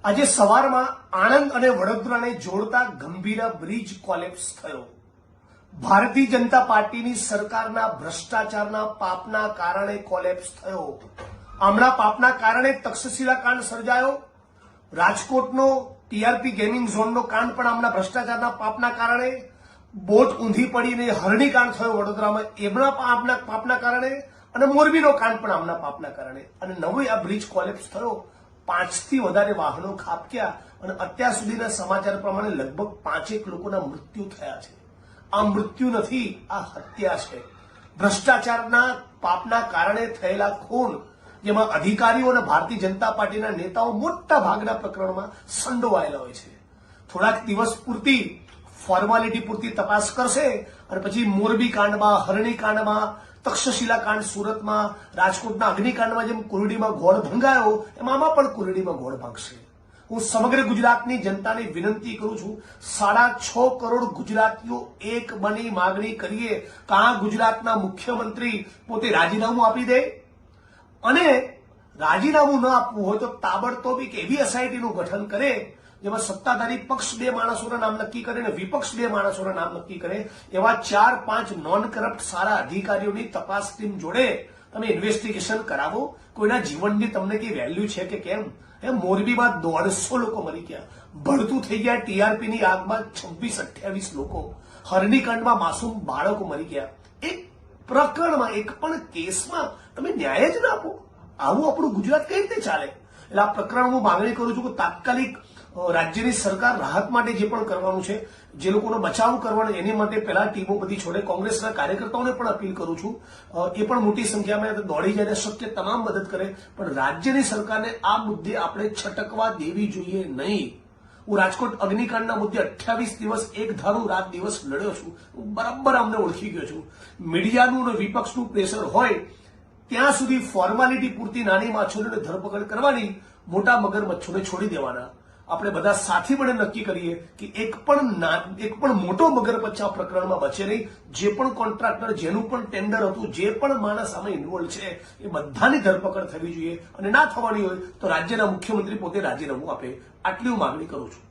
આજે સવારમાં આણંદ અને વડોદરાને જોડતા ગંભીરા બ્રિજ કોલેપ્સ થયો। ભારતીય જનતા પાર્ટીની સરકારના ભ્રષ્ટાચારના પાપના કારણે કોલેપ્સ થયો। આમના પાપના કારણે તક્ષશિલા કાંડ સર્જાયો। રાજકોટનો ટીઆરપી ગેમિંગ ઝોનનો કાંડ પણ આમના ભ્રષ્ટાચારના પાપના કારણે, બોટ ઊંધી પડીને હરણી કાંડ થયો વડોદરામાં એમના પાપના કારણે, અને મોરબીનો કાંડ પણ આમના પાપના કારણે, અને નવો આ બ્રિજ કોલેપ્સ થયો। 5 થી વધારે વાહનો ખાબક્યા અને અત્યાર સુધીના સમાચાર પ્રમાણે લગભગ 5 લોકોના મૃત્યુ થયા છે। આ મૃત્યુ નથી, આ હત્યા છે। ભ્રષ્ટાચારના પાપના કારણે થયેલા ખૂન, જેમાં અધિકારીઓ અને ભારતીય જનતા પાર્ટીના નેતાઓ મોટા ભાગના પ્રકરણમાં સંડોવાયેલા હોય છે। થોડાક દિવસ પૂરતી ફોર્માલિટી પૂરતી તપાસ કરશે અને પછી મોરબી કાંડમાં, હરણી કાંડમાં, તક્ષશિલા કાંડ સુરતમાં, રાજકોટના અગ્નિકાંડમાં જેમ કુરડીમાં ગોળ ભંગાયો એમ આમાં પણ કુરડીમાં ગોળ ભાંગશે। હું સમગ્ર ગુજરાતની જનતાને વિનંતી કરું છું, 6.5 કરોડ ગુજરાતીઓ એક બની માગણી કરીએ કે આ ગુજરાતના મુખ્યમંત્રી પોતે રાજીનામું આપી દે, અને રાજીનામું ન આપવું હોય તો તાબડતોબ એક એવી એસઆઈટીનું ગઠન કરે જેમાં સત્તાધારી પક્ષ 2 માણસોના નામ નક્કી કરે અને વિપક્ષ 2 માણસોના નામ નક્કી કરે। એવા 4-5 નોન કરપ્ટ સારા અધિકારીઓની તપાસ ટીમ જોડે તમે ઇન્વેસ્ટિગેશન કરાવો। કોઈના જીવનની તમને કઈ વેલ્યુ છે કે કેમ? મોરબીમાં 150 લોકો મરી ગયા, ભડતું થઈ ગયા ટીઆરપીની આગમાં 26-28 લોકો, હરણીકાંડમાં માસૂમ બાળકો મરી ગયા। એક પ્રકરણમાં, એક પણ કેસમાં તમે ન્યાય જ ના આપો। આવું આપણું ગુજરાત કઈ રીતે ચાલે? એટલે આ પ્રકરણ હું માંગણી કરું છું કે તાત્કાલિક રાજ્યની સરકાર રાહત માટે જે પણ કરવાનું છે, જે લોકોનો બચાવ કરવાનો એની માટે પહેલા ટીમો બધી છોડે। કોંગ્રેસના કાર્યકર્તાઓને પણ અપીલ કરું છું, એ પણ મોટી સંખ્યામાં દોડી જાય, શક્ય તમામ મદદ કરે, પણ રાજ્યની સરકારને આ મુદ્દે આપણે છટકવા દેવી જોઈએ નહીં। હું રાજકોટ અગ્નિકાંડના મુદ્દે 28 દિવસ એક ધારું રાત દિવસ લડ્યો છું, હું બરાબર અમને ઓળખી ગયો છું। મીડિયાનું અને વિપક્ષનું પ્રેશર હોય ત્યાં સુધી ફોર્માલિટી પૂરતી નાની માછલીઓને ધરપકડ કરવાની, મોટા મગરમચ્છોને છોડી દેવાના। આપણે બધા સાથે મળીને નક્કી કરીએ કે એક પણ મોટો મગરમચ્છ આ પ્રકરણમાં બચે નહીં। જે પણ કોન્ટ્રાક્ટર, જેનું પણ ટેન્ડર હતું, જે પણ માણસ આમાં ઇન્વોલ્વ છે, એ બધાની ધરપકડ થવી જોઈએ, અને ના થવાની હોય તો રાજ્યના મુખ્યમંત્રી પોતે રાજીનામું આપે। આટલી હું માંગણી કરું છું।